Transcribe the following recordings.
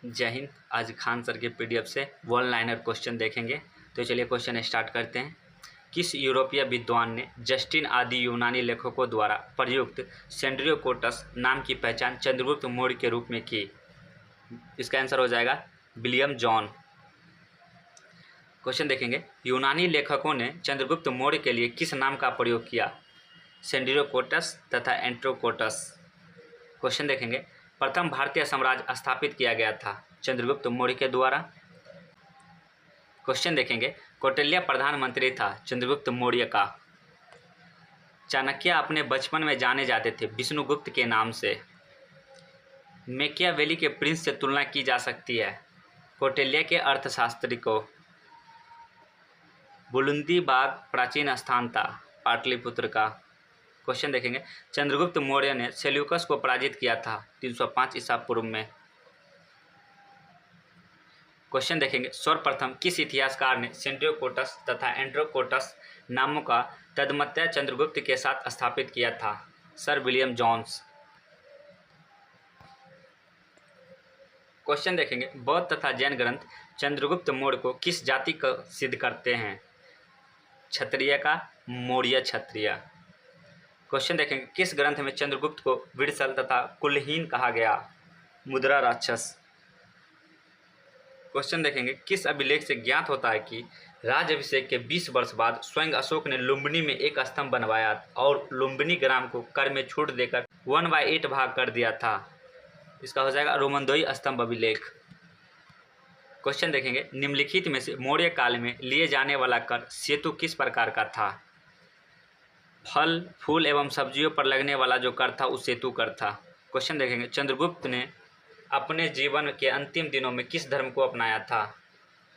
जय हिंद। आज खान सर के पीडीएफ से वन लाइनर क्वेश्चन देखेंगे। तो चलिए क्वेश्चन स्टार्ट करते हैं। किस यूरोपीय विद्वान ने जस्टिन आदि यूनानी लेखकों द्वारा प्रयुक्त सेंड्रियोकोटस नाम की पहचान चंद्रगुप्त मौर्य के रूप में की? इसका आंसर हो जाएगा विलियम जॉन। क्वेश्चन देखेंगे, यूनानी लेखकों ने चंद्रगुप्त मौर्य के लिए किस नाम का प्रयोग किया? सेंड्रियोकोटस तथा एंट्रोकोटस। क्वेश्चन देखेंगे, प्रथम भारतीय साम्राज्य स्थापित किया गया था चंद्रगुप्त मौर्य के द्वारा। क्वेश्चन देखेंगे, कौटिल्य प्रधानमंत्री था चंद्रगुप्त मौर्य का। चाणक्य अपने बचपन में जाने जाते थे विष्णुगुप्त के नाम से। मैकियावेली के प्रिंस से तुलना की जा सकती है कौटिल्य के अर्थशास्त्री को। बुलंदी बाग प्राचीन स्थान था पाटलिपुत्र का। क्वेश्चन देखेंगे, चंद्रगुप्त मौर्य ने सेल्यूकस को पराजित किया था 305 ईसा पूर्व में। क्वेश्चन देखेंगे, सर्वप्रथम किस इतिहासकार ने सेंड्रियोकोटस तथा एंड्रोकोटस नामों का तदमत्या चंद्रगुप्त के साथ स्थापित किया था? Sir William Jones. क्वेश्चन देखेंगे, बौद्ध तथा जैन ग्रंथ चंद्रगुप्त मौर्य को किस जाति का सिद्ध करते हैं? क्षत्रिय का, मौर्य क्षत्रिय। क्वेश्चन देखेंगे, किस ग्रंथ में चंद्रगुप्त को विड़सल तथा कुलहीन कहा गया? मुद्रा राक्षस। क्वेश्चन देखेंगे, किस अभिलेख से ज्ञात होता है कि राज्याभिषेक के 20 वर्ष बाद स्वयं अशोक ने लुम्बिनी में एक स्तंभ बनवाया और लुम्बिनी ग्राम को कर में छूट देकर 1/8 भाग कर दिया था? इसका हो जाएगा रोमनदोई स्तंभ अभिलेख। क्वेश्चन देखेंगे, निम्नलिखित में से मौर्य काल में लिए जाने वाला कर सेतु किस प्रकार का था? फल फूल एवं सब्जियों पर लगने वाला जो कर था उस सेतु कर था। क्वेश्चन देखेंगे, चंद्रगुप्त ने अपने जीवन के अंतिम दिनों में किस धर्म को अपनाया था?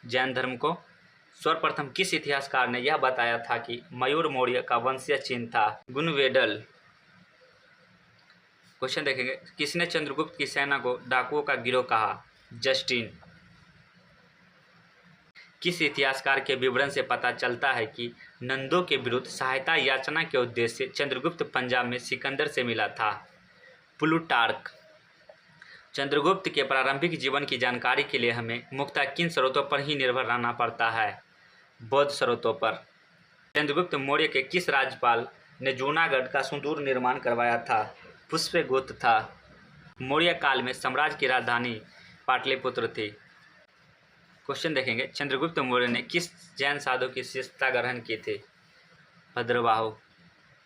जैन धर्म को। सर्वप्रथम किस इतिहासकार ने यह बताया था कि मयूर मौर्य का वंशीय चिन्ह था? गुणवेडल। क्वेश्चन देखेंगे, किसने चंद्रगुप्त की सेना को डाकुओं का गिरोह कहा? जस्टिन। किस इतिहासकार के विवरण से पता चलता है कि नंदों के विरुद्ध सहायता याचना के उद्देश्य से चंद्रगुप्त पंजाब में सिकंदर से मिला था? प्लूटार्क। चंद्रगुप्त के प्रारंभिक जीवन की जानकारी के लिए हमें मुख्यतः किन स्रोतों पर ही निर्भर रहना पड़ता है? बौद्ध स्रोतों पर। चंद्रगुप्त मौर्य के किस राज्यपाल ने जूनागढ़ का सुदूर निर्माण करवाया था? पुष्यगुप्त था। मौर्य काल में साम्राज्य की राजधानी पाटलिपुत्र थी। क्वेश्चन देखेंगे, चंद्रगुप्त मौर्य ने किस जैन साधु की शिष्यता ग्रहण की थी? भद्रबाहु।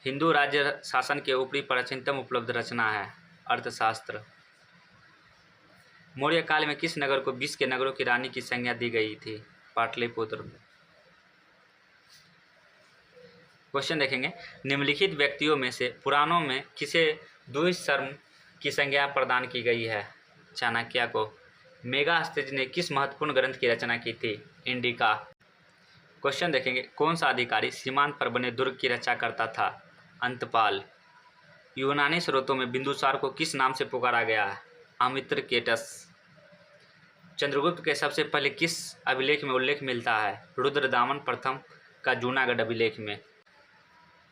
हिंदू राज्य शासन के ऊपरी प्राचीनतम उपलब्ध रचना है अर्थशास्त्र। मौर्य काल में किस नगर को 20 के नगरों की रानी की संज्ञा दी गई थी? पाटलिपुत्र। क्वेश्चन देखेंगे, निम्नलिखित व्यक्तियों में से पुराणों में किसे द्विशर्म की संज्ञा प्रदान की गई है? चाणक्य को। मेगास्थनीज ने किस महत्वपूर्ण ग्रंथ की रचना की थी? इंडिका। क्वेश्चन देखेंगे, कौन सा अधिकारी सीमांत पर बने दुर्ग की रक्षा करता था? अंतपाल। यूनानी स्रोतों में बिंदुसार को किस नाम से पुकारा गया है? अमित्रकेटस। चंद्रगुप्त के सबसे पहले किस अभिलेख में उल्लेख मिलता है? रुद्रदामन प्रथम का जूनागढ़ अभिलेख में।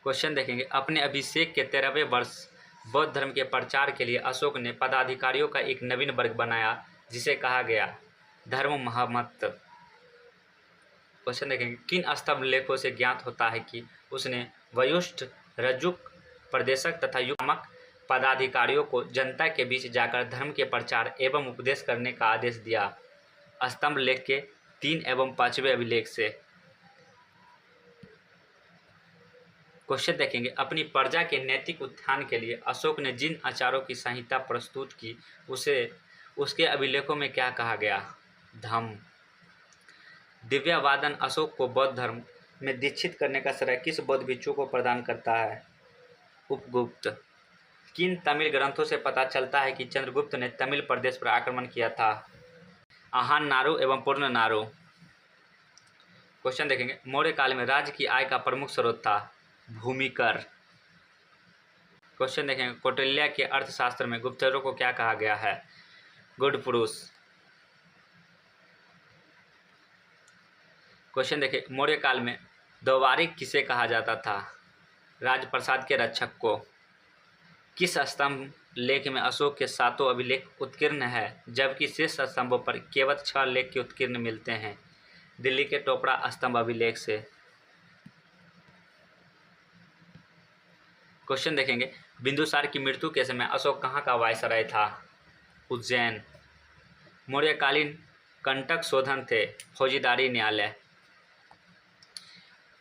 क्वेश्चन देखेंगे, अपने अभिषेक के 13वें वर्ष बौद्ध धर्म के प्रचार के लिए अशोक ने पदाधिकारियों का एक नवीन वर्ग बनाया जिसे कहा गया धर्म महमत। क्वेश्चन देखेंगे, किन स्तंभ लेखों से ज्ञात होता है कि उसने वयुष्ठ, रज्जुक, प्रदेशक तथा युग्मक पदाधिकारियों को जनता के बीच जाकर धर्म के प्रचार एवं उपदेश करने का आदेश दिया? स्तंभ लेख के 3 एवं 5वें अभिलेख से। क्वेश्चन देखेंगे, अपनी प्रजा के नैतिक उत्थान के लिए अशोक ने जिन आचारों की संहिता प्रस्तुत की उसे उसके अभिलेखों में क्या कहा गया? धम्म। दिव्यवादन अशोक को बौद्ध धर्म में दीक्षित करने का श्रेय किस बौद्ध भिक्षु को प्रदान करता है? उपगुप्त। किन तमिल ग्रंथों से पता चलता है कि चंद्रगुप्त ने तमिल प्रदेश पर आक्रमण किया था? अहान एवं पूर्ण नारू। क्वेश्चन देखेंगे, मौर्य काल में राज्य की आय का प्रमुख स्रोत था? भूमि कर। क्वेश्चन देखेंगे, कौटिल्य के अर्थशास्त्र में गुप्तचरों को क्या कहा गया है? गुड पुरुष। क्वेश्चन देखिए, मौर्य काल में द्वारिक किसे कहा जाता था? राजप्रसाद के रक्षक को। किस स्तंभ लेख में अशोक के 7 अभिलेख उत्कीर्ण है, जबकि शेष स्तंभों पर केवल 6 लेख के उत्कीर्ण मिलते हैं? दिल्ली के टोपड़ा स्तंभ अभिलेख से। क्वेश्चन देखेंगे, बिंदुसार की मृत्यु के समय अशोक कहाँ का वायसराय था? उज्जैन। मौर्यकालीन कंटक शोधन थे, फौजदारी न्यायालय।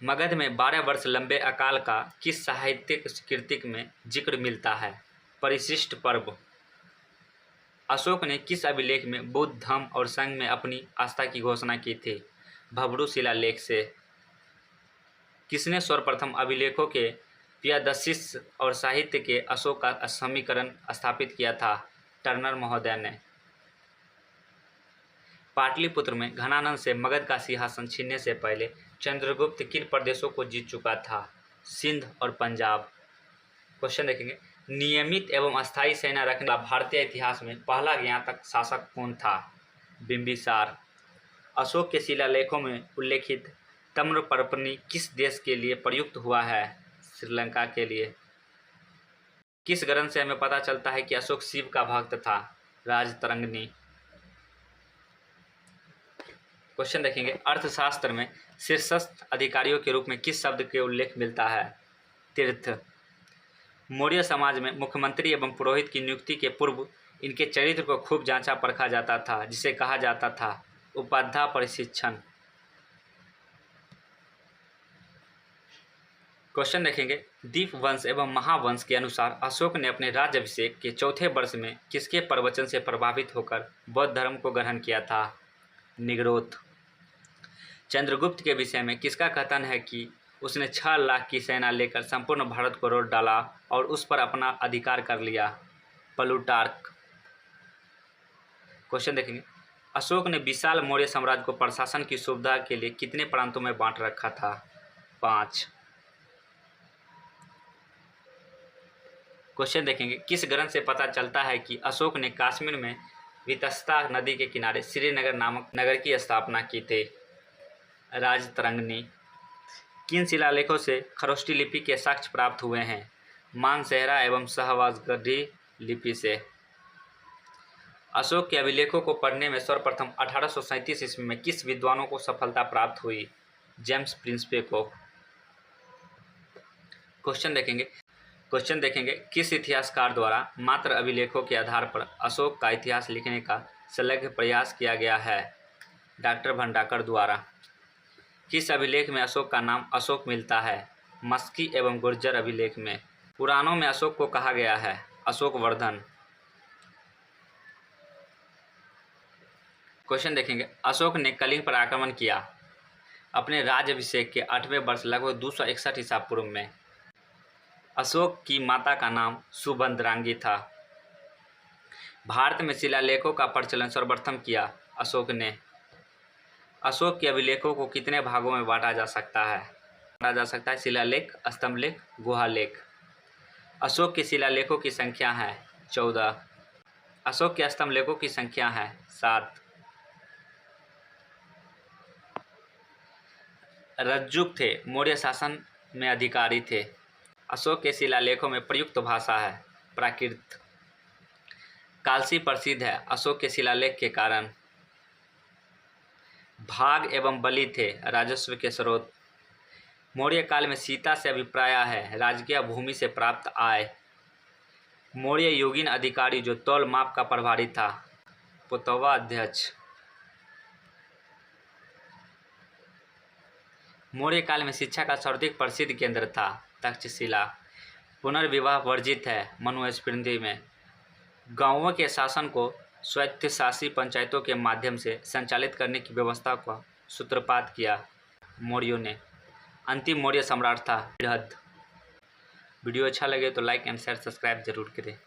मगध में 12 वर्ष लंबे अकाल का किस साहित्यिक कृतिक में जिक्र मिलता है? परिशिष्ट पर्व। अशोक ने किस अभिलेख में बुद्ध धम्म और संघ में अपनी आस्था की घोषणा की थी? भब्रू शिलालेख से। किसने सर्वप्रथम अभिलेखों के प्यादशिस और साहित्य के अशोक का समीकरण स्थापित किया था? टर्नर महोदय ने। पाटलिपुत्र में घनानंद से मगध का सिंहासन छीनने से पहले चंद्रगुप्त किन प्रदेशों को जीत चुका था? सिंध और पंजाब। क्वेश्चन देखेंगे, नियमित एवं अस्थायी सेना रखने वाला भारतीय इतिहास में पहला ज्ञातक शासक कौन था? बिंबिसार। अशोक के शिलालेखों में उल्लेखित ताम्रपर्णी किस देश के लिए प्रयुक्त हुआ है? श्रीलंका के लिए। किस ग्रंथ से हमें पता चलता है कि अशोक शिव का भक्त था? राजतरंगिणी। क्वेश्चन देखेंगे, अर्थशास्त्र में शीर्षस्थ अधिकारियों के रूप में किस शब्द के उल्लेख मिलता है? तीर्थ। मौर्य समाज में मुख्यमंत्री एवं पुरोहित की नियुक्ति के पूर्व इनके चरित्र को खूब जांचा परखा जाता था, जिसे कहा जाता था उपाध्याय प्रशिक्षण। क्वेश्चन देखेंगे, दीपवंश एवं महावंश के अनुसार अशोक ने अपने राज्याभिषेक के 4थे वर्ष में किसके प्रवचन से प्रभावित होकर बौद्ध धर्म को ग्रहण किया था? निग्रोध। चंद्रगुप्त के विषय में किसका कथन है कि उसने 6 लाख की सेना लेकर संपूर्ण भारत को रोक डाला और उस पर अपना अधिकार कर लिया? प्लूटार्क। क्वेश्चन देखेंगे, अशोक ने विशाल मौर्य साम्राज्य को प्रशासन की सुविधा के लिए कितने प्रांतों में बांट रखा था? 5। क्वेश्चन देखेंगे, किस ग्रंथ से पता चलता है कि अशोक ने कश्मीर में वितस्ता नदी के किनारे श्रीनगर नामक नगर की स्थापना की थी? राजतरंगिणी। किन शिलालेखों से खरोष्टी लिपि के साक्ष्य प्राप्त हुए हैं? मानसेहरा एवं सहवाजगढ़ी लिपि से। अशोक के अभिलेखों को पढ़ने में सर्वप्रथम 1837 ईस्वी में किस विद्वानों को सफलता प्राप्त हुई? जेम्स प्रिंसपे को। क्वेश्चन देखेंगे, किस इतिहासकार द्वारा मात्र अभिलेखों के आधार पर अशोक का इतिहास लिखने का संलग्न प्रयास किया गया है? डॉक्टर भंडारकर द्वारा। किस अभिलेख में अशोक का नाम अशोक मिलता है? मस्की एवं गुर्जर अभिलेख में। पुराणों में अशोक को कहा गया है अशोकवर्धन। क्वेश्चन देखेंगे, अशोक ने कलिंग पर आक्रमण किया अपने राज्याभिषेक के 8वें वर्ष लगभग 261 ईसा पूर्व में। अशोक की माता का नाम सुभद्रांगी था। भारत में शिलालेखों का प्रचलन सर्वप्रथम किया अशोक ने। अशोक के अभिलेखों को कितने भागों में बांटा जा सकता है? शिलालेख, स्तंभलेख, गुहालेख। अशोक के शिलालेखों की संख्या है 14। अशोक के स्तंभलेखों की संख्या है 7। रज्जुक थे, मौर्य शासन में अधिकारी थे। अशोक के शिलालेखों में प्रयुक्त भाषा है प्राकृत। कालसी प्रसिद्ध है अशोक के शिलालेख के कारण। भाग एवं बलि थे राजस्व के स्रोत। मौर्य काल में सीता से अभिप्राय है राजकीय भूमि से प्राप्त आय। मौर्य योगिन अधिकारी जो तौल माप का प्रभारी था? पुतवा अध्यक्ष। मौर्य काल में शिक्षा का सर्वाधिक प्रसिद्ध केंद्र था तक्षशिला। पुनर्विवाह वर्जित है मनुस्मृति में। गांवों के शासन को स्वायत्तशासी पंचायतों के माध्यम से संचालित करने की व्यवस्था का सूत्रपात किया मौर्यों ने। अंतिम मौर्य सम्राट था बृहद। वीडियो अच्छा लगे तो लाइक एंड शेयर सब्सक्राइब जरूर करें।